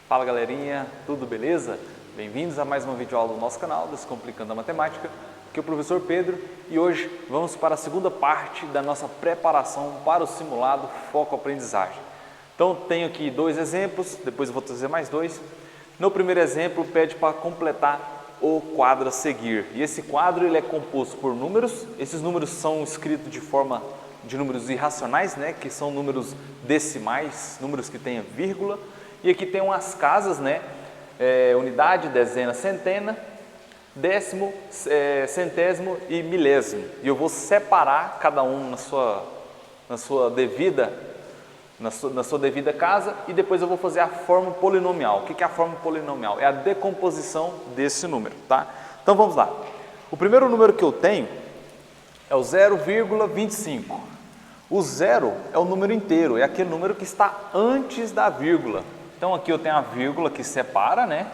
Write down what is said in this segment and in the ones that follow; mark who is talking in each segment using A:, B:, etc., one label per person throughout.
A: Fala galerinha, tudo beleza? Bem-vindos a mais uma videoaula do nosso canal, Descomplicando a Matemática. Aqui é o professor Pedro e hoje vamos para a segunda parte da nossa preparação para o simulado Foco Aprendizagem. Então tenho aqui dois exemplos, depois eu vou trazer mais dois. No primeiro exemplo pede para completar o quadro a seguir. E esse quadro ele é composto por números, esses números são escritos de forma de números irracionais, né, que são números decimais, números que têm vírgula. E aqui tem umas casas, né? Unidade, dezena, centena, décimo, centésimo e milésimo. E eu vou separar cada um na sua devida casa e depois eu vou fazer a forma polinomial. O que é a forma polinomial? É a decomposição desse número, tá? Então vamos lá. O primeiro número que eu tenho é o 0,25. O zero é o número inteiro, é aquele número que está antes da vírgula. Então aqui eu tenho a vírgula que separa, né?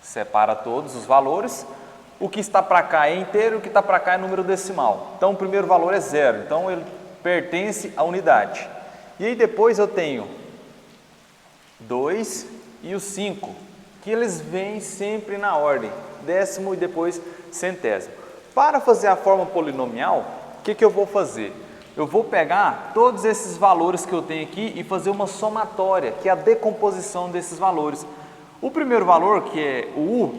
A: Separa todos os valores. O que está para cá é inteiro, o que está para cá é número decimal. Então o primeiro valor é zero, então ele pertence à unidade. E aí depois eu tenho 2 e o 5, que eles vêm sempre na ordem, décimo e depois centésimo. Para fazer a forma polinomial, o que eu vou fazer? Eu vou pegar todos esses valores que eu tenho aqui e fazer uma somatória, que é a decomposição desses valores. O primeiro valor, que é o U,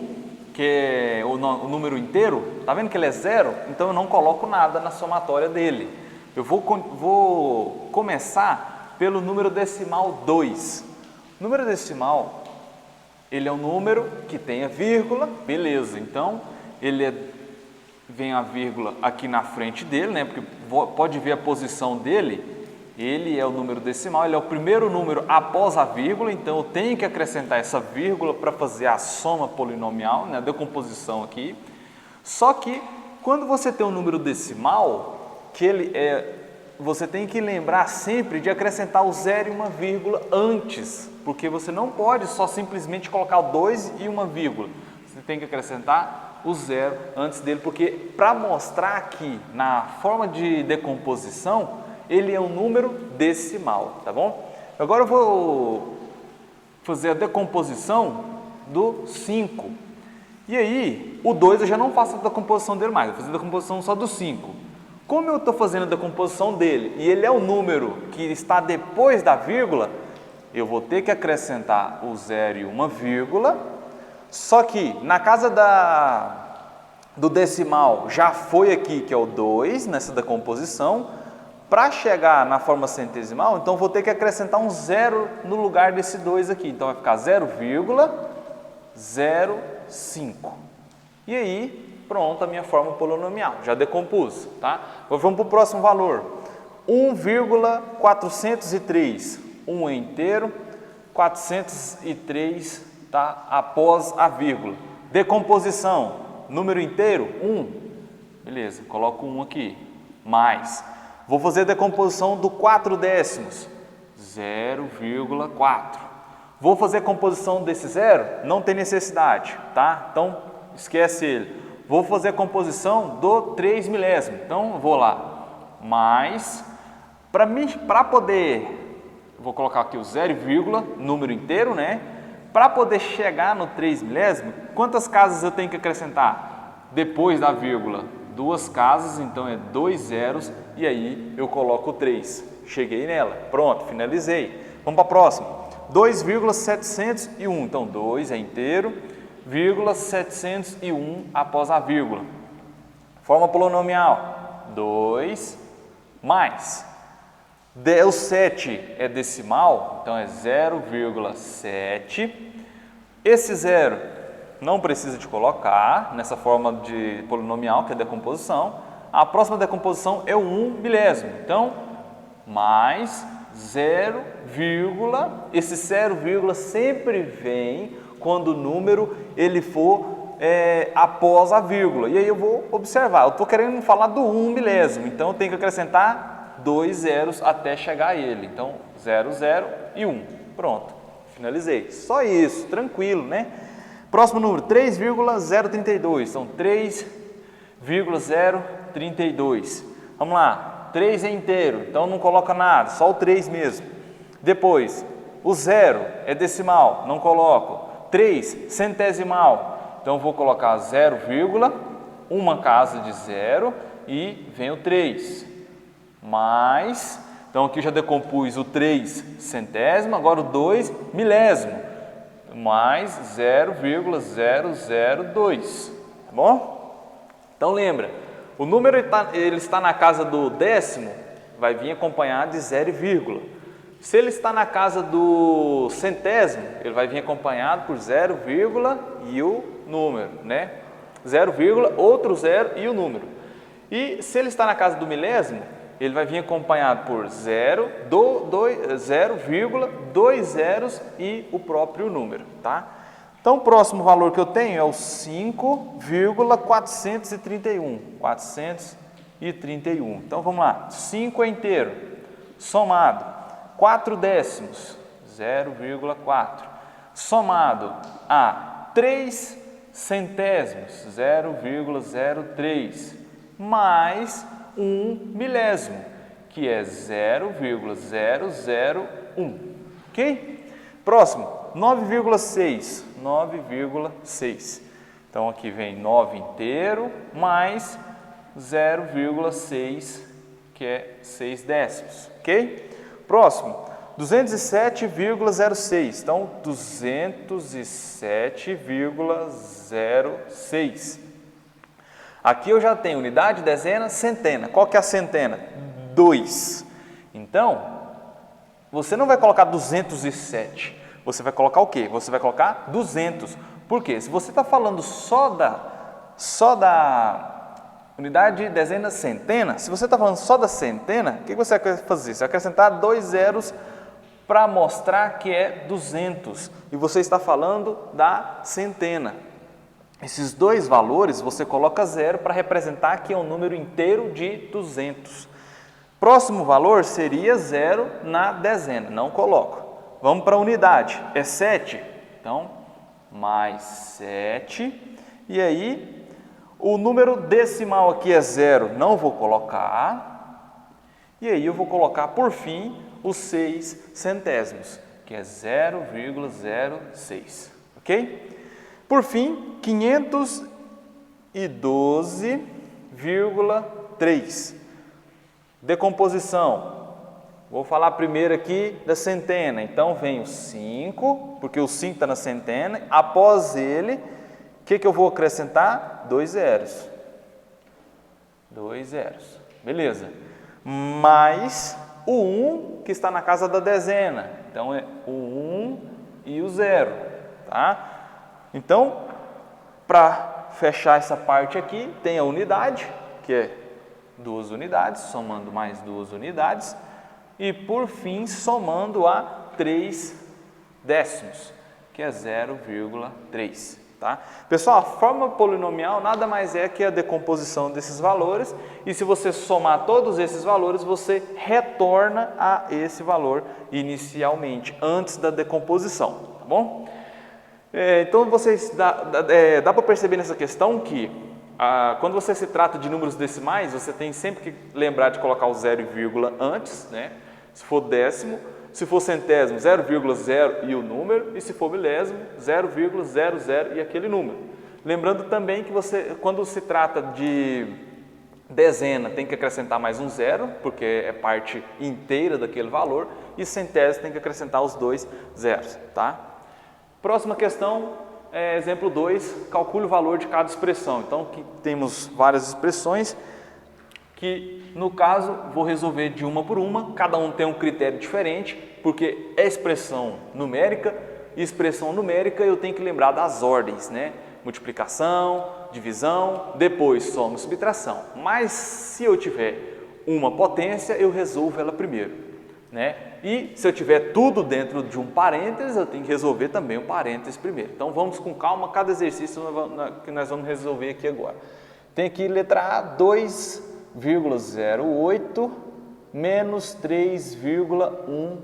A: que é o número inteiro, tá vendo que ele é zero? Então eu não coloco nada na somatória dele. Eu vou começar pelo número decimal 2. O número decimal, ele é um número que tem a vírgula, beleza. Então vem a vírgula aqui na frente dele, né? Porque pode ver a posição dele, ele é o número decimal, ele é o primeiro número após a vírgula, então eu tenho que acrescentar essa vírgula para fazer a soma polinomial, né? A decomposição aqui. Só que quando você tem um número decimal, você tem que lembrar sempre de acrescentar o zero e uma vírgula antes, porque você não pode só simplesmente colocar o 2 e uma vírgula, você tem que acrescentar o zero antes dele, porque para mostrar aqui na forma de decomposição, ele é um número decimal, tá bom? Agora eu vou fazer a decomposição do 5. E aí, o 2 eu já não faço a decomposição dele mais, eu vou fazer a decomposição só do 5. Como eu estou fazendo a decomposição dele e ele é o número que está depois da vírgula, eu vou ter que acrescentar o zero e uma vírgula. Só que na casa do decimal já foi aqui, que é o 2, nessa decomposição. Para chegar na forma centesimal, então vou ter que acrescentar um zero no lugar desse 2 aqui. Então vai ficar 0,05. E aí, pronto, a minha forma polinomial. Já decompus, tá? Agora vamos para o próximo valor. 1,403. 1 é inteiro, 403 tá após a vírgula. Decomposição, número inteiro, 1. Beleza, coloco 1 aqui. Mais. Vou fazer a decomposição do 4 décimos. 0,4. Vou fazer a composição desse zero? Não tem necessidade, tá? Então, esquece ele. Vou fazer a composição do 3 milésimo. Então, vou lá. Mais. Para poder, vou colocar aqui o 0, número inteiro, né? Para poder chegar no 3 milésimo, quantas casas eu tenho que acrescentar? Depois da vírgula, 2 casas, então é 2 zeros, e aí eu coloco o 3. Cheguei nela, pronto, finalizei. Vamos para a próxima. 2,701, então 2 é inteiro, 701 após a vírgula. Forma polinomial, 2 mais. O 7 é decimal, então é 0,7. Esse zero não precisa de colocar nessa forma de polinomial, que é decomposição. A próxima decomposição é o 1 milésimo. Então, mais 0, esse 0, sempre vem quando o número ele for após a vírgula. E aí eu vou observar, eu estou querendo falar do 1 milésimo, então eu tenho que acrescentar 2 zeros até chegar a ele. Então, 0, 0 e 1. Pronto, finalizei. Só isso, tranquilo, né? Próximo número, 3,032. Então, 3,032. Vamos lá, 3 é inteiro, então não coloca nada, só o 3 mesmo. Depois, O 0 é decimal, não coloco. 3, centesimal. Então, eu vou colocar 0, uma casa de 0 e vem o 3. Mais, então aqui eu já decompus o 3 centésimo, agora o 2 milésimo. Mais 0,002, tá bom? Então lembra, o número ele está na casa do décimo, vai vir acompanhado de 0, se ele está na casa do centésimo, ele vai vir acompanhado por 0, e o número, né? 0, outro 0 e o número. E se ele está na casa do milésimo, ele vai vir acompanhado por 0, 2 zeros e o próprio número, tá? Então, o próximo valor que eu tenho é o 5,431. 431. Então, vamos lá. 5 é inteiro, somado 4 décimos, 0,4. Somado a 3 centésimos, 0,03. Mais 1 milésimo, que é 0,001. Ok? Próximo, 9,6. 9,6. Então, aqui vem 9 inteiro, mais 0,6, que é 6 décimos. Ok? Próximo, 207,06. Então, 207,06. Aqui eu já tenho unidade, dezena, centena. Qual que é a centena? 2. Então, você não vai colocar 207. Você vai colocar o quê? Você vai colocar 200. Por quê? Se você está falando só da unidade, dezena, centena, se você está falando só da centena, o que você vai fazer? Você vai acrescentar 2 zeros para mostrar que é 200. E você está falando da centena. Esses dois valores você coloca 0 para representar que é um número inteiro de 200. Próximo valor seria 0 na dezena, não coloco. Vamos para a unidade, é 7, então mais 7. E aí, o número decimal aqui é 0, não vou colocar. E aí eu vou colocar por fim os 6 centésimos, que é 0,06, ok? Por fim, 512,3. Decomposição. Vou falar primeiro aqui da centena. Então, vem o 5, porque o 5 está na centena. Após ele, o que eu vou acrescentar? 2 zeros. 2 zeros. Beleza. Mais o 1, que está na casa da dezena. Então, é o 1 e o 0. Tá? Então, para fechar essa parte aqui, tem a unidade, que é 2 unidades, somando mais 2 unidades. E, por fim, somando a 3 décimos, que é 0,3. Tá? Pessoal, a forma polinomial nada mais é que a decomposição desses valores. E se você somar todos esses valores, você retorna a esse valor inicialmente, antes da decomposição. Tá bom? Então, dá para perceber nessa questão que quando você se trata de números decimais, você tem sempre que lembrar de colocar o 0 e vírgula antes, né? Se for décimo, se for centésimo, 0,0 e o número, e se for milésimo, 0,00 e aquele número. Lembrando também que quando se trata de dezena, tem que acrescentar mais um 0, porque é parte inteira daquele valor, e centésimo tem que acrescentar os 2 zeros, tá? Próxima questão, exemplo 2, calcule o valor de cada expressão. Então, aqui temos várias expressões que, no caso, vou resolver de uma por uma. Cada um tem um critério diferente, porque é expressão numérica, e expressão numérica eu tenho que lembrar das ordens, né? Multiplicação, divisão, depois soma e subtração. Mas, se eu tiver uma potência, eu resolvo ela primeiro, né? E se eu tiver tudo dentro de um parênteses, eu tenho que resolver também o parênteses primeiro. Então, vamos com calma, cada exercício que nós vamos resolver aqui agora. Tem aqui letra A, 2,08 menos 3,1,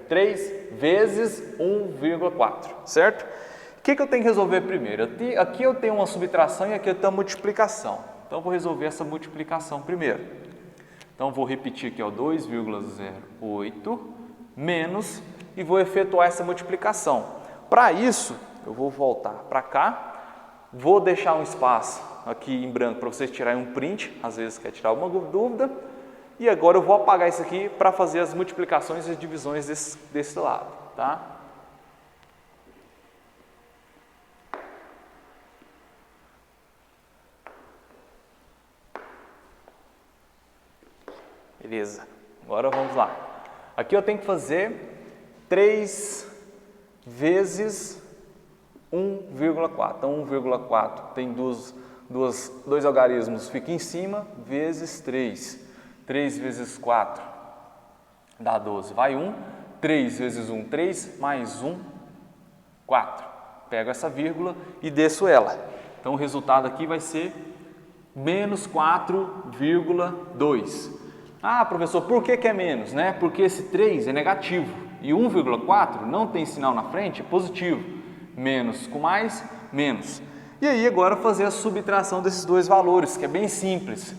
A: 3 vezes 1,4, certo? O que eu tenho que resolver primeiro? Aqui eu tenho uma subtração e aqui eu tenho uma multiplicação. Então, eu vou resolver essa multiplicação primeiro. Então, vou repetir aqui, ó, 2,08 menos e vou efetuar essa multiplicação. Para isso, eu vou voltar para cá, vou deixar um espaço aqui em branco para vocês tirarem um print, às vezes quer tirar alguma dúvida. E agora eu vou apagar isso aqui para fazer as multiplicações e as divisões desse lado, tá? Beleza, agora vamos lá. Aqui eu tenho que fazer 3 vezes 1,4. Então, 1,4 tem dois algarismos, fica em cima, vezes 3. 3 vezes 4 dá 12. Vai 1, 3 vezes 1, 3, mais 1, 4. Pego essa vírgula e desço ela. Então, o resultado aqui vai ser menos 4,2. Ah, professor, por que é menos? Né? Porque esse 3 é negativo e 1,4 não tem sinal na frente, é positivo. Menos com mais, menos. E aí agora fazer a subtração desses dois valores, que é bem simples.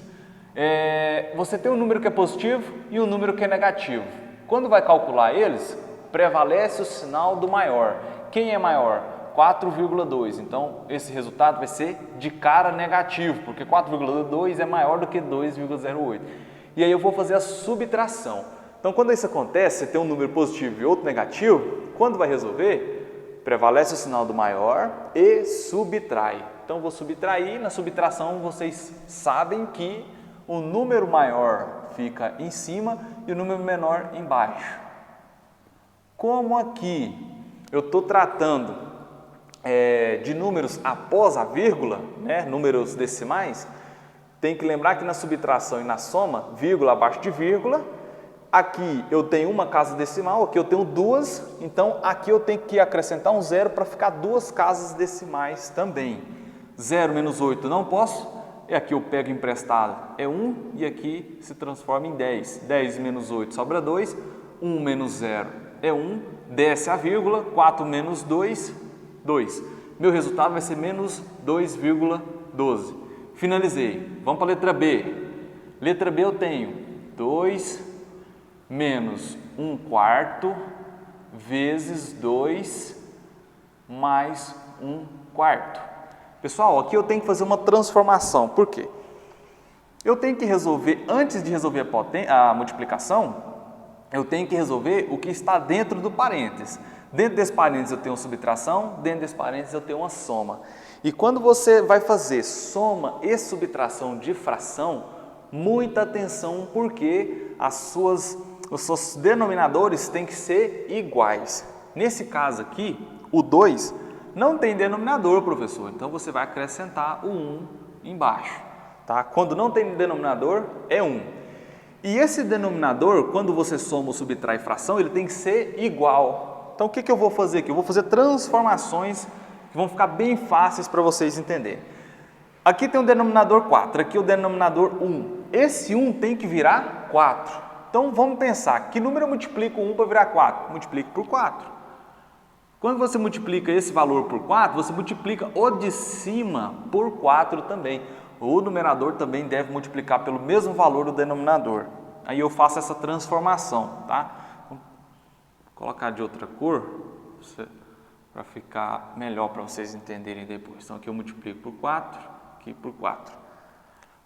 A: Você tem um número que é positivo e um número que é negativo. Quando vai calcular eles, prevalece o sinal do maior. Quem é maior? 4,2. Então, esse resultado vai ser de cara negativo, porque 4,2 é maior do que 2,08. E aí eu vou fazer a subtração. Então, quando isso acontece, você tem um número positivo e outro negativo, quando vai resolver, prevalece o sinal do maior e subtrai. Então, vou subtrair. Na subtração, vocês sabem que o número maior fica em cima e o número menor embaixo. Como aqui eu estou tratando de números após a vírgula, né, números decimais, tem que lembrar que na subtração e na soma, vírgula abaixo de vírgula, aqui eu tenho uma casa decimal, aqui eu tenho duas, então aqui eu tenho que acrescentar um zero para ficar duas casas decimais também. 0 menos 8 não posso. E aqui eu pego emprestado, é 1 e aqui se transforma em 10. 10 menos 8 sobra 2, 1 menos 0 é 1, desce a vírgula, 4 menos 2, 2. Meu resultado vai ser menos 2,12. Finalizei. Vamos para a letra B. Letra B eu tenho 2 menos 1/4 vezes 2 mais 1/4. Pessoal, aqui eu tenho que fazer uma transformação. Por quê? Eu tenho que resolver, antes de resolver a multiplicação, eu tenho que resolver o que está dentro do parênteses. Dentro desse parênteses eu tenho uma subtração, dentro desse parênteses eu tenho uma soma. E quando você vai fazer soma e subtração de fração, muita atenção, porque os seus denominadores têm que ser iguais. Nesse caso aqui, o 2 não tem denominador, professor, então você vai acrescentar o 1 embaixo. Tá? Quando não tem denominador, é 1. E esse denominador, quando você soma ou subtrai fração, ele tem que ser igual. Então, o que eu vou fazer aqui? Eu vou fazer transformações que vão ficar bem fáceis para vocês entenderem. Aqui tem o denominador 4, aqui o denominador 1. Esse 1 tem que virar 4. Então, vamos pensar, que número eu multiplico 1 para virar 4? Multiplico por 4. Quando você multiplica esse valor por 4, você multiplica o de cima por 4 também. O numerador também deve multiplicar pelo mesmo valor do denominador. Aí eu faço essa transformação, tá? Vou colocar de outra cor para ficar melhor para vocês entenderem depois. Então aqui eu multiplico por 4, aqui por 4.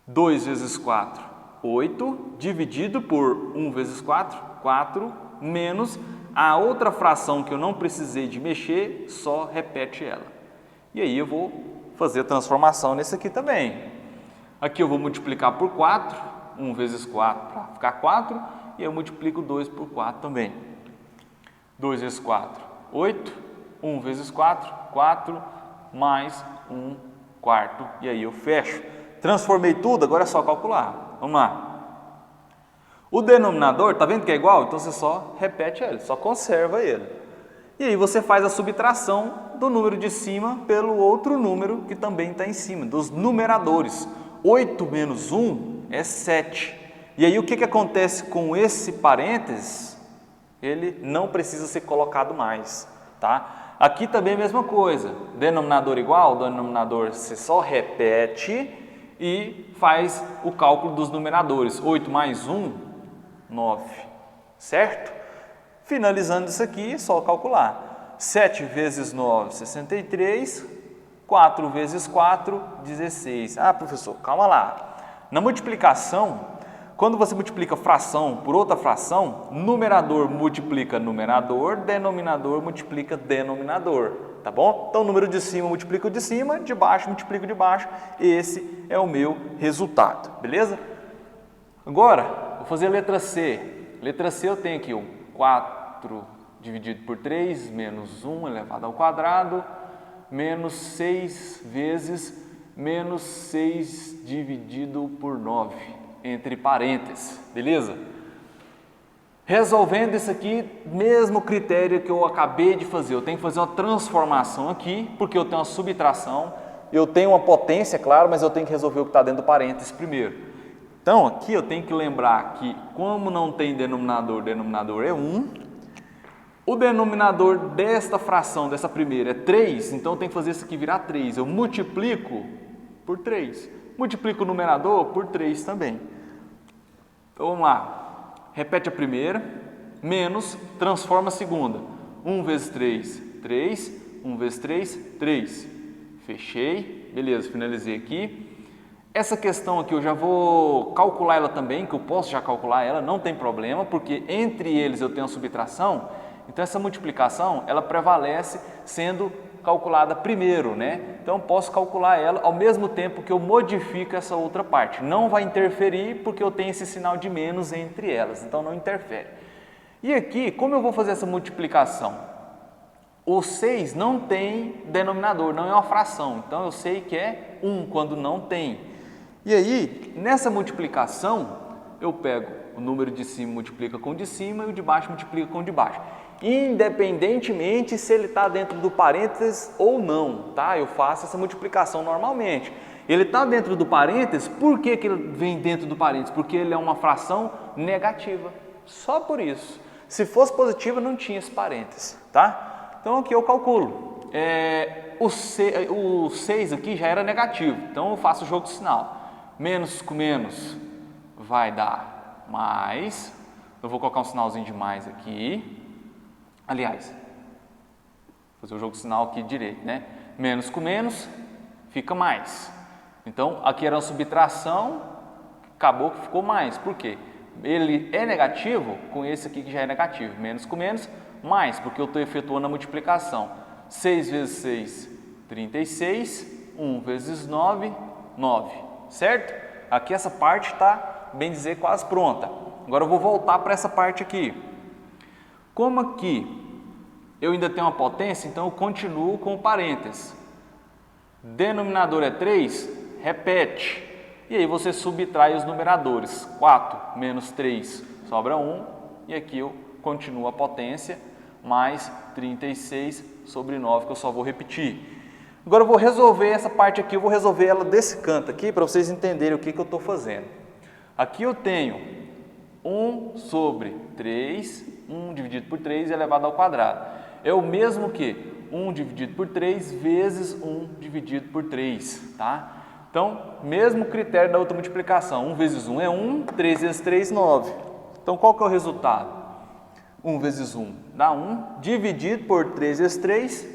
A: 2 vezes 4, 8, dividido por 1 vezes 4, 4, menos a outra fração que eu não precisei de mexer, só repete ela. E aí eu vou fazer a transformação nesse aqui também. Aqui eu vou multiplicar por 4, 1 vezes 4 para ficar 4, e eu multiplico 2 por 4 também. 2 vezes 4, 8, 1 vezes 4, 4, mais 1/4, e aí eu fecho. Transformei tudo, agora é só calcular. Vamos lá. O denominador, tá vendo que é igual? Então você só repete ele, só conserva ele. E aí você faz a subtração do número de cima pelo outro número que também está em cima, dos numeradores. 8 menos 1 é 7. E aí o que acontece com esse parênteses? Ele não precisa ser colocado mais, tá? Aqui também é a mesma coisa. Denominador igual, denominador você só repete e faz o cálculo dos numeradores. 8 mais 1, 9, certo? Finalizando isso aqui, é só calcular. 7 vezes 9, 63, 4 vezes 4, 16. Ah, professor, calma lá. Na multiplicação, quando você multiplica fração por outra fração, numerador multiplica numerador, denominador multiplica denominador, tá bom? Então, o número de cima multiplica o de cima, de baixo multiplica o de baixo, esse é o meu resultado, beleza? Agora, vou fazer a letra C. Letra C eu tenho aqui o 4 dividido por 3, menos 1 elevado ao quadrado, menos 6 vezes menos 6 dividido por 9. Entre parênteses, beleza? Resolvendo isso aqui, mesmo critério que eu acabei de fazer, eu tenho que fazer uma transformação aqui, porque eu tenho uma subtração, eu tenho uma potência, claro, mas eu tenho que resolver o que está dentro do parênteses primeiro. Então, aqui eu tenho que lembrar que, como não tem denominador, denominador é 1, o denominador desta fração, dessa primeira, é 3, então eu tenho que fazer isso aqui virar 3, eu multiplico por 3. Multiplico o numerador por 3 também. Então, vamos lá. Repete a primeira, menos, transforma a segunda. 1 vezes 3, 3. 1 vezes 3, 3. Fechei. Beleza, finalizei aqui. Essa questão aqui eu já vou calcular ela também, que eu posso já calcular ela, não tem problema, porque entre eles eu tenho a subtração. Então, essa multiplicação, ela prevalece sendo calculada primeiro, né? Então, posso calcular ela ao mesmo tempo que eu modifico essa outra parte. Não vai interferir porque eu tenho esse sinal de menos entre elas, então não interfere. E aqui, como eu vou fazer essa multiplicação? O 6 não tem denominador, não é uma fração, então eu sei que é 1 quando não tem. E aí, nessa multiplicação, eu pego o número de cima multiplica com o de cima e o de baixo multiplica com o de baixo. Independentemente se ele está dentro do parênteses ou não, tá? Eu faço essa multiplicação normalmente. Ele está dentro do parênteses, por que que ele vem dentro do parênteses? Porque ele é uma fração negativa, só por isso. Se fosse positiva, não tinha esse parênteses, tá? Então, aqui eu calculo. O 6 aqui já era negativo, então eu faço o jogo de sinal. Menos com menos vai dar mais. Eu vou colocar um sinalzinho de mais aqui. Aliás, vou fazer o jogo de sinal aqui direito, né? Menos com menos fica mais. Então, aqui era uma subtração, acabou que ficou mais. Por quê? Ele é negativo com esse aqui que já é negativo. Menos com menos, mais, porque eu estou efetuando a multiplicação. 6 vezes 6, 36. 1 vezes 9, 9. Certo? Aqui essa parte está, bem dizer, quase pronta. Agora eu vou voltar para essa parte aqui. Como aqui eu ainda tenho uma potência, então eu continuo com o parênteses. Denominador é 3, repete. E aí você subtrai os numeradores. 4 menos 3 sobra 1. E aqui eu continuo a potência, mais 36 sobre 9, que eu só vou repetir. Agora eu vou resolver essa parte aqui, eu vou resolver ela desse canto aqui, para vocês entenderem o que eu estou fazendo. Aqui eu tenho 1 sobre 3, 1 dividido por 3 elevado ao quadrado. É o mesmo que 1 dividido por 3 vezes 1 dividido por 3, tá? Então, mesmo critério da outra multiplicação. 1 vezes 1 é 1, 3 vezes 3, 9. Então, qual que é o resultado? 1 vezes 1 dá 1, dividido por 3 vezes 3,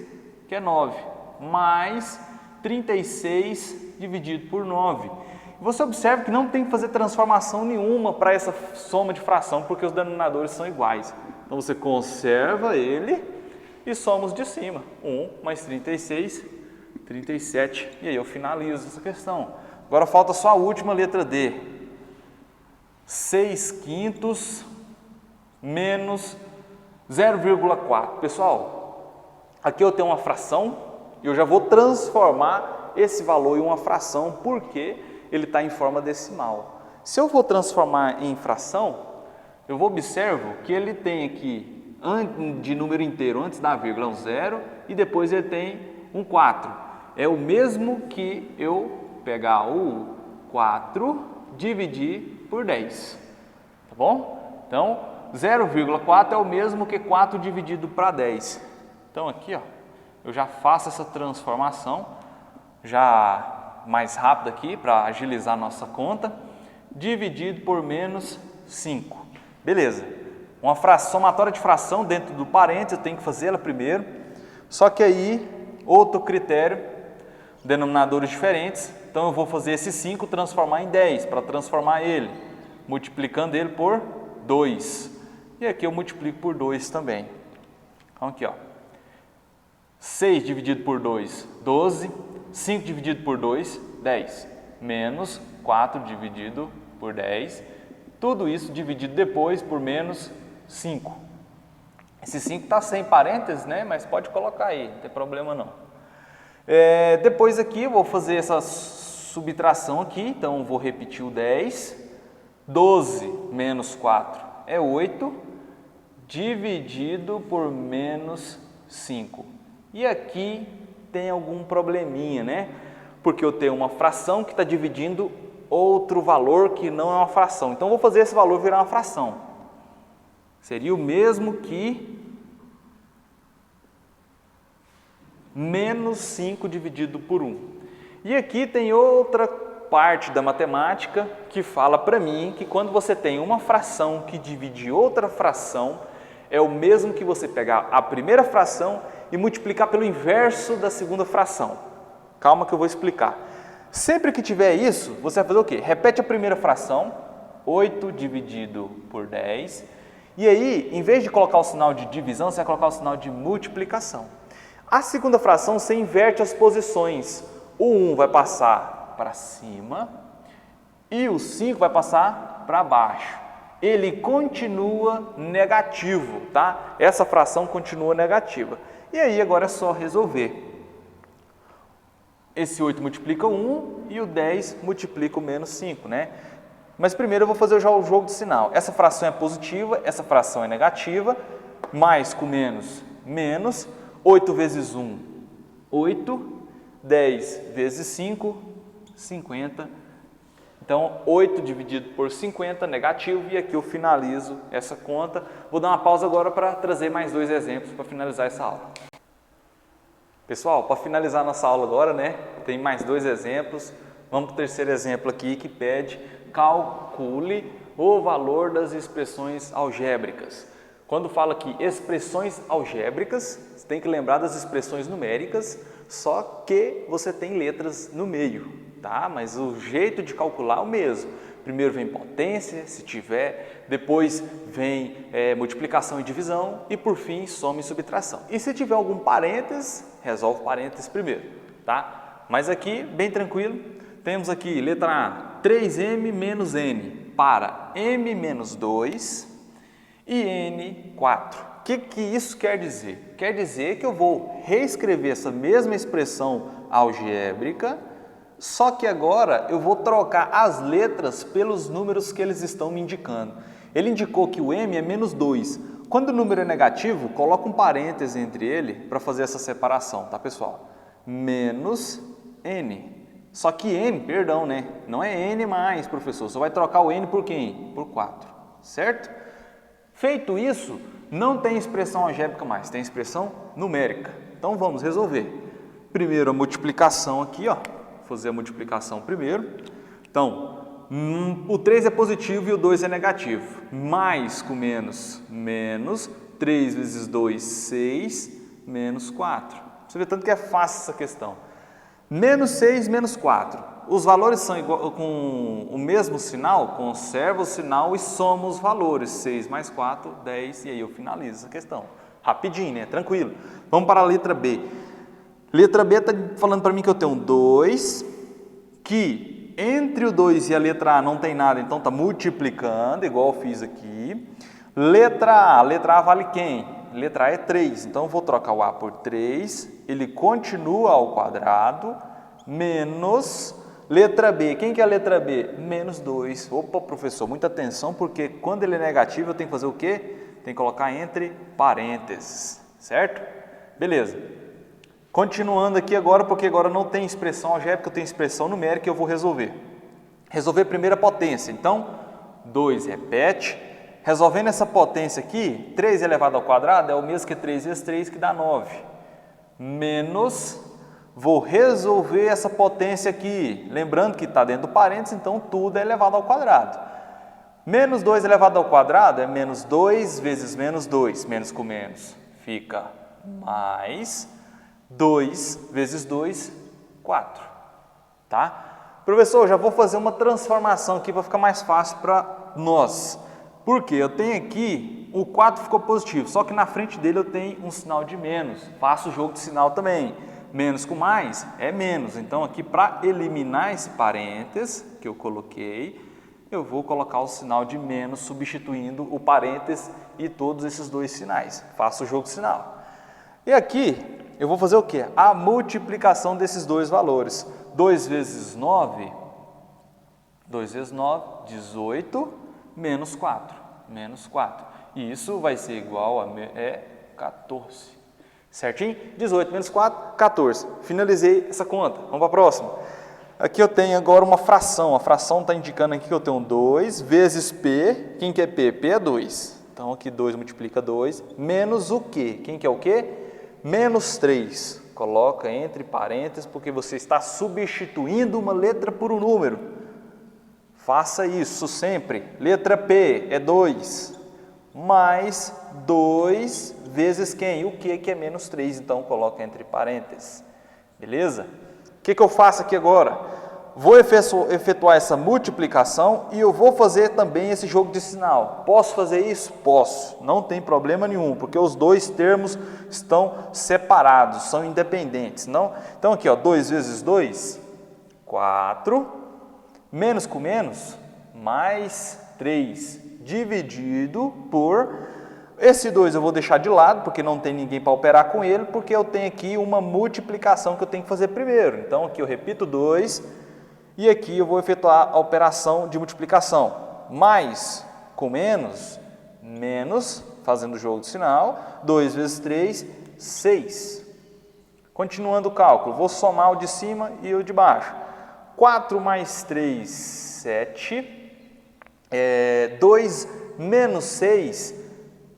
A: que é 9, mais 36 dividido por 9. Você observa que não tem que fazer transformação nenhuma para essa soma de fração, porque os denominadores são iguais. Então, você conserva ele e soma os de cima. 1 mais 36, 37. E aí eu finalizo essa questão. Agora falta só a última letra D. 6 quintos menos 0,4. Pessoal, aqui eu tenho uma fração e eu já vou transformar esse valor em uma fração porque ele está em forma decimal. Se eu vou transformar em fração, eu observo que ele tem aqui de número inteiro, antes da vírgula, um 0 e depois ele tem um 4. É o mesmo que eu pegar o 4, dividir por 10, tá bom? Então, 0,4 é o mesmo que 4 dividido para 10. Então, aqui, ó, eu já faço essa transformação, já mais rápido aqui, para agilizar a nossa conta, dividido por menos 5. Beleza. Uma somatória de fração dentro do parênteses, eu tenho que fazer ela primeiro. Só que aí, outro critério, denominadores diferentes. Então, eu vou fazer esse 5 transformar em 10, para transformar ele, multiplicando ele por 2. E aqui eu multiplico por 2 também. Então, aqui, ó. 6 dividido por 2, 12. 5 dividido por 2, 10. Menos 4 dividido por 10. Tudo isso dividido depois por menos 5. Esse 5 está sem parênteses, né? Mas pode colocar aí, não tem problema não. Depois aqui eu vou fazer essa subtração aqui, então eu vou repetir o 10. 12 menos 4 é 8, dividido por menos 5. E aqui tem algum probleminha, né? Porque eu tenho uma fração que está dividindo outro valor que não é uma fração. Então, eu vou fazer esse valor virar uma fração. Seria o mesmo que menos 5 dividido por 1. E aqui tem outra parte da matemática que fala para mim que quando você tem uma fração que divide outra fração, é o mesmo que você pegar a primeira fração e multiplicar pelo inverso da segunda fração. Calma que eu vou explicar. Sempre que tiver isso, você vai fazer o quê? Repete a primeira fração, 8 dividido por 10. E aí, em vez de colocar o sinal de divisão, você vai colocar o sinal de multiplicação. A segunda fração, você inverte as posições. O 1 vai passar para cima e o 5 vai passar para baixo. Ele continua negativo, tá? Essa fração continua negativa. E aí, agora é só resolver. Esse 8 multiplica o 1 e o 10 multiplica o menos 5, né? Mas primeiro eu vou fazer já o jogo de sinal. Essa fração é positiva, essa fração é negativa. Mais com menos, menos. 8 vezes 1, 8. 10 vezes 5, 50. Então, 8 dividido por 50, negativo. E aqui eu finalizo essa conta. Vou dar uma pausa agora para trazer mais 2 exemplos para finalizar essa aula. Pessoal, para finalizar nossa aula agora, né? Tem mais 2 exemplos. Vamos para o terceiro exemplo aqui que pede calcule o valor das expressões algébricas. Quando fala aqui expressões algébricas, você tem que lembrar das expressões numéricas, só que você tem letras no meio, tá? Mas o jeito de calcular é o mesmo. Primeiro vem potência, se tiver, depois vem multiplicação e divisão e por fim soma e subtração. E se tiver algum parênteses, resolve o parênteses primeiro, tá? Mas aqui, bem tranquilo, temos aqui letra A, 3m menos n para m menos 2 e n 4. O que isso quer dizer? Quer dizer que eu vou reescrever essa mesma expressão algébrica, só que agora eu vou trocar as letras pelos números que eles estão me indicando. Ele indicou que o m é menos 2. Quando o número é negativo, coloca um parêntese entre ele para fazer essa separação, tá pessoal? Menos n. Só que n, perdão, né? Não é n mais, professor. Você vai trocar o n por quem? Por 4, certo? Feito isso, não tem expressão algébrica mais, tem expressão numérica. Então vamos resolver. Primeiro a multiplicação aqui, ó. Vou fazer a multiplicação primeiro. Então, o 3 é positivo e o 2 é negativo. Mais com menos, menos. 3 vezes 2, 6, menos 4. Você vê tanto que é fácil essa questão. Menos 6, menos 4. Os valores são igual, com o mesmo sinal, conserva o sinal e soma os valores. 6 mais 4, 10, e aí eu finalizo essa questão. Rapidinho, né? Tranquilo. Vamos para a letra B. Letra B está falando para mim que eu tenho 2, que entre o 2 e a letra A não tem nada, então está multiplicando, igual eu fiz aqui. Letra A vale quem? Letra A é 3, então eu vou trocar o A por 3, ele continua ao quadrado, menos... Letra B, quem que é a letra B? Menos 2. Opa, professor, muita atenção, porque quando ele é negativo eu tenho que fazer o quê? Tem que colocar entre parênteses, certo? Beleza. Continuando aqui agora, porque agora não tem expressão algébrica, eu tenho expressão numérica e eu vou resolver. Resolver primeiro a potência, então 2 repete. Resolvendo essa potência aqui, 3 elevado ao quadrado é o mesmo que 3 vezes 3, que dá 9. Menos Vou resolver essa potência aqui. Lembrando que está dentro do parênteses, então tudo é elevado ao quadrado. Menos 2 elevado ao quadrado é menos 2 vezes menos 2. Menos com menos fica mais 2 vezes 2, 4. Tá? Professor, já vou fazer uma transformação aqui para ficar mais fácil para nós. Porque eu tenho aqui, o 4 ficou positivo, só que na frente dele eu tenho um sinal de menos. Faço o jogo de sinal também. Menos com mais é menos. Então aqui para eliminar esse parênteses que eu coloquei, eu vou colocar o sinal de menos substituindo o parênteses e todos esses dois sinais. Faço o jogo de sinal. E aqui eu vou fazer o quê? A multiplicação desses dois valores. 2 vezes 9, 18, menos 4. Menos 4. E isso vai ser igual a 14. Certinho? 18 menos 4, 14. Finalizei essa conta. Vamos para a próxima. Aqui eu tenho agora uma fração. A fração está indicando aqui que eu tenho 2 vezes P. Quem que é P? P é 2. Então aqui 2 multiplica 2. Menos o quê? Quem que é o quê? Menos 3. Coloca entre parênteses porque você está substituindo uma letra por um número. Faça isso sempre. Letra P é 2. Mais 2 vezes quem? O que é menos 3? Então coloca entre parênteses. Beleza? O que eu faço aqui agora? Vou efetuar essa multiplicação e eu vou fazer também esse jogo de sinal. Posso fazer isso? Posso. Não tem problema nenhum, porque os dois termos estão separados, são independentes. Não? Então aqui, ó, 2 vezes 2, 4. Menos com menos, mais 3. Dividido por... Esse 2 eu vou deixar de lado, porque não tem ninguém para operar com ele, porque eu tenho aqui uma multiplicação que eu tenho que fazer primeiro. Então aqui eu repito 2 e aqui eu vou efetuar a operação de multiplicação. Mais com menos, menos, fazendo o jogo de sinal, 2 vezes 3, 6. Continuando o cálculo, vou somar o de cima e o de baixo. 4 mais 3, 7. 2 menos 6,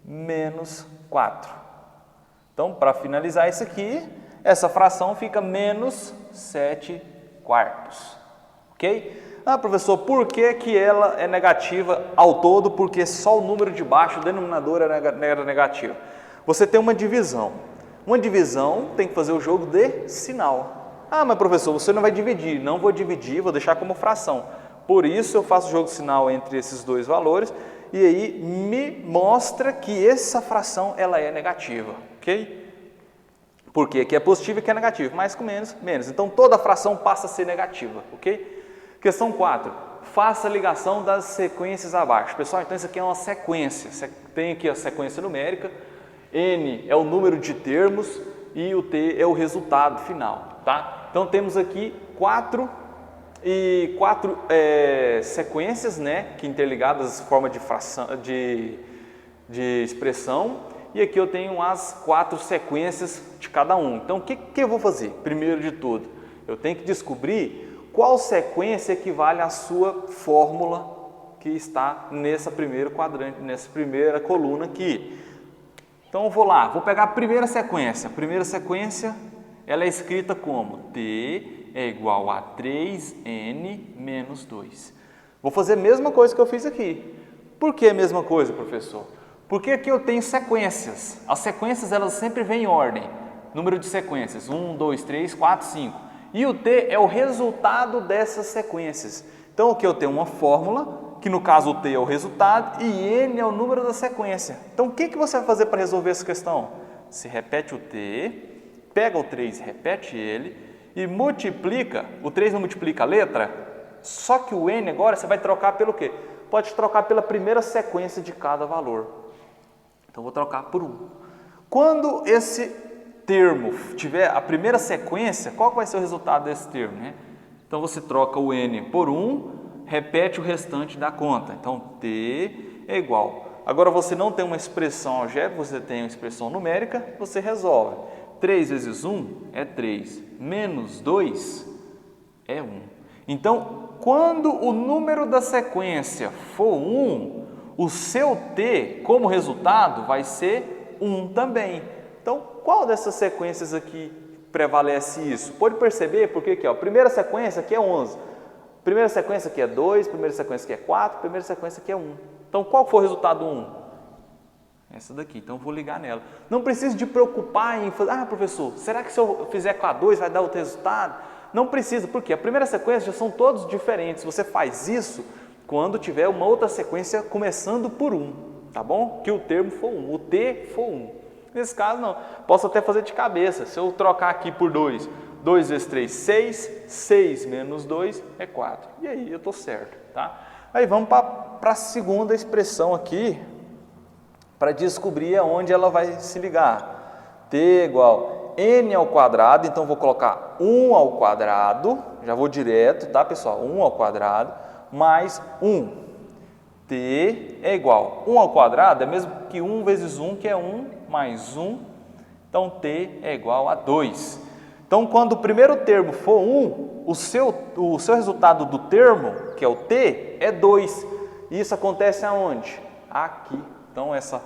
A: menos 4. Então, para finalizar isso aqui, essa fração fica menos 7 quartos. Ok? Ah, professor, por que ela é negativa ao todo? Porque só o número de baixo, o denominador, era negativo. Você tem uma divisão. Uma divisão tem que fazer o jogo de sinal. Ah, mas professor, você não vai dividir. Não vou dividir, vou deixar como fração. Por isso eu faço o jogo de sinal entre esses dois valores e aí me mostra que essa fração ela é negativa, ok? Porque aqui é positivo e aqui é negativo, mais com menos, menos. Então toda a fração passa a ser negativa, ok? Questão 4. Faça a ligação das sequências abaixo. Pessoal, então isso aqui é uma sequência. Você tem aqui a sequência numérica, N é o número de termos e o T é o resultado final, tá? Então temos aqui quatro sequências, né, que interligadas em forma de fração, de expressão, e aqui eu tenho as 4 sequências de cada um. Então o que eu vou fazer? Primeiro de tudo, eu tenho que descobrir qual sequência equivale à sua fórmula que está nessa primeiro quadrante, nessa primeira coluna aqui. Então eu vou lá, vou pegar a primeira sequência. A primeira sequência ela é escrita como T é igual a 3n menos 2. Vou fazer a mesma coisa que eu fiz aqui. Por que a mesma coisa, professor? Porque aqui eu tenho sequências. As sequências elas sempre vêm em ordem. Número de sequências, 1, 2, 3, 4, 5. E o T é o resultado dessas sequências. Então aqui eu tenho uma fórmula, que no caso o T é o resultado e N é o número da sequência. Então o que você vai fazer para resolver essa questão? Você repete o T, pega o 3 e repete ele, e multiplica, o 3 não multiplica a letra, só que o N agora você vai trocar pelo quê? Pode trocar pela primeira sequência de cada valor. Então vou trocar por 1. Quando esse termo tiver a primeira sequência, qual vai ser o resultado desse termo, né? Então você troca o N por 1, repete o restante da conta. Então T é igual. Agora você não tem uma expressão algébrica, você tem uma expressão numérica, você resolve. 3 vezes 1 é 3, menos 2 é 1. Então, quando o número da sequência for 1, o seu T, como resultado, vai ser 1 também. Então, qual dessas sequências aqui prevalece isso? Pode perceber porque aqui, ó, primeira sequência aqui é 11, primeira sequência aqui é 2, primeira sequência aqui é 4, primeira sequência aqui é 1. Então, qual foi o resultado 1? Essa daqui, então eu vou ligar nela. Não preciso de preocupar em fazer, professor, será que se eu fizer com a 2 vai dar outro resultado? Não precisa, porque a primeira sequência já são todos diferentes. Você faz isso quando tiver uma outra sequência começando por 1, tá bom? Que o termo for 1, o T for 1. Nesse caso não, posso até fazer de cabeça. Se eu trocar aqui por 2, 2 vezes 3, 6, 6 menos 2 é 4. E aí eu estou certo, tá? Aí vamos para a segunda expressão aqui, para descobrir aonde ela vai se ligar. T é igual n ao quadrado, então vou colocar 1 ao quadrado, já vou direto, tá pessoal? 1 ao quadrado, mais 1. T é igual 1 ao quadrado, é mesmo que 1 vezes 1, que é 1, mais 1, então T é igual a 2. Então, quando o primeiro termo for 1, o seu resultado do termo, que é o T, é 2. E isso acontece aonde? Aqui. Então, essa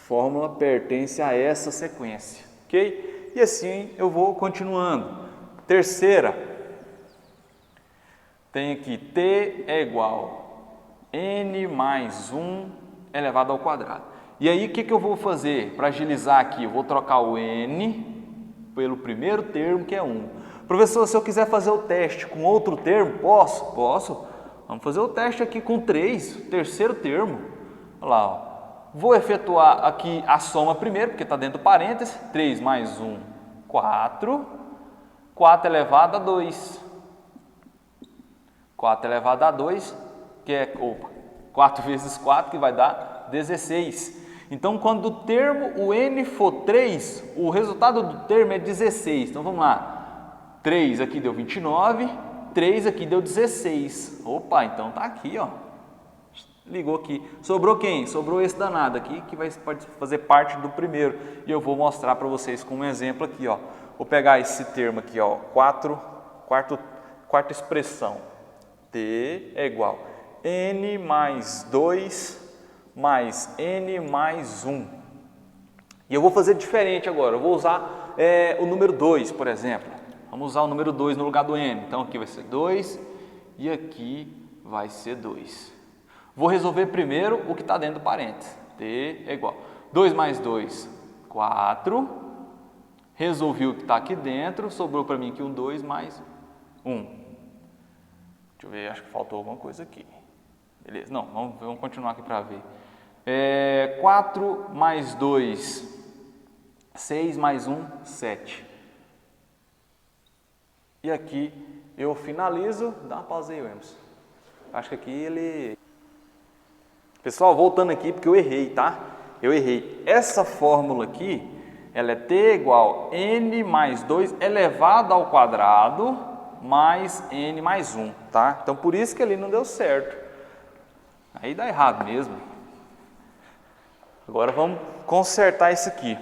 A: fórmula pertence a essa sequência, ok? E assim eu vou continuando. Terceira, tem aqui T é igual n mais 1 elevado ao quadrado. E aí, o que eu vou fazer para agilizar aqui? Eu vou trocar o n pelo primeiro termo, que é 1. Professor, se eu quiser fazer o teste com outro termo, posso? Posso. Vamos fazer o teste aqui com 3, terceiro termo. Olha lá, ó. Vou efetuar aqui a soma primeiro, porque está dentro do parênteses. 3 mais 1, 4. 4 elevado a 2. 4 elevado a 2, que é 4 vezes 4, que vai dar 16. Então, quando o termo, o n for 3, o resultado do termo é 16. Então, vamos lá. 3 aqui deu 29, 3 aqui deu 16. Opa, então está aqui, ó. Ligou aqui. Sobrou quem? Sobrou esse danado aqui, que pode fazer parte do primeiro. E eu vou mostrar para vocês com um exemplo aqui, ó. Vou pegar esse termo aqui, ó, quarta expressão. T é igual n mais 2 mais n mais 1. E eu vou fazer diferente agora. Eu vou usar o número 2, por exemplo. Vamos usar o número 2 no lugar do n. Então, aqui vai ser 2 e aqui vai ser 2. Vou resolver primeiro o que está dentro do parênteses. T é igual 2 mais 2, 4. Resolvi o que está aqui dentro. Sobrou para mim aqui um 2 mais 1. Deixa eu ver, acho que faltou alguma coisa aqui. Beleza, não, vamos continuar aqui para ver. 4 mais 2, 6 mais 1, 7. E aqui eu finalizo. Dá uma pausa aí, Emerson. Acho que aqui ele... Pessoal, voltando aqui, porque eu errei, tá? Eu errei. Essa fórmula aqui, ela é T igual n mais 2 elevado ao quadrado mais n mais 1, tá? Então, por isso que ele não deu certo. Aí dá errado mesmo. Agora, vamos consertar isso aqui.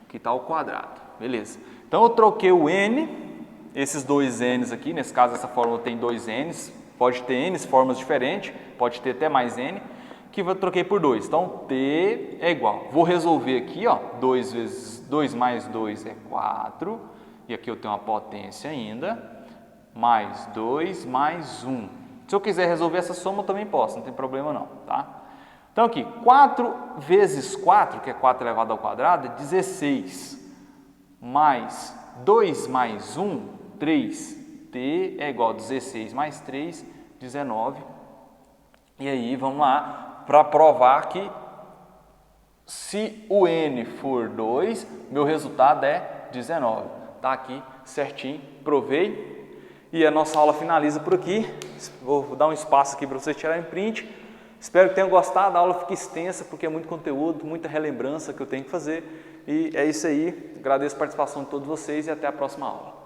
A: Aqui está o quadrado, beleza. Então, eu troquei o n, esses dois n's aqui, nesse caso, essa fórmula tem dois n's, pode ter n formas diferentes, pode ter até mais n, que eu troquei por 2. Então, T é igual. Vou resolver aqui, ó, 2 vezes 2 mais 2 é 4. E aqui eu tenho uma potência ainda. Mais 2 mais 1. Se eu quiser resolver essa soma, eu também posso, não tem problema não, tá? Então, aqui, 4 vezes 4, que é 4 elevado ao quadrado, é 16. Mais 2 mais 1, 3. T é igual a 16 mais 3, 19. E aí, vamos lá. Para provar que se o n for 2, meu resultado é 19. Está aqui certinho, provei. E a nossa aula finaliza por aqui. Vou dar um espaço aqui para vocês tirarem print. Espero que tenham gostado. A aula fica extensa porque é muito conteúdo, muita relembrança que eu tenho que fazer. E é isso aí. Agradeço a participação de todos vocês e até a próxima aula.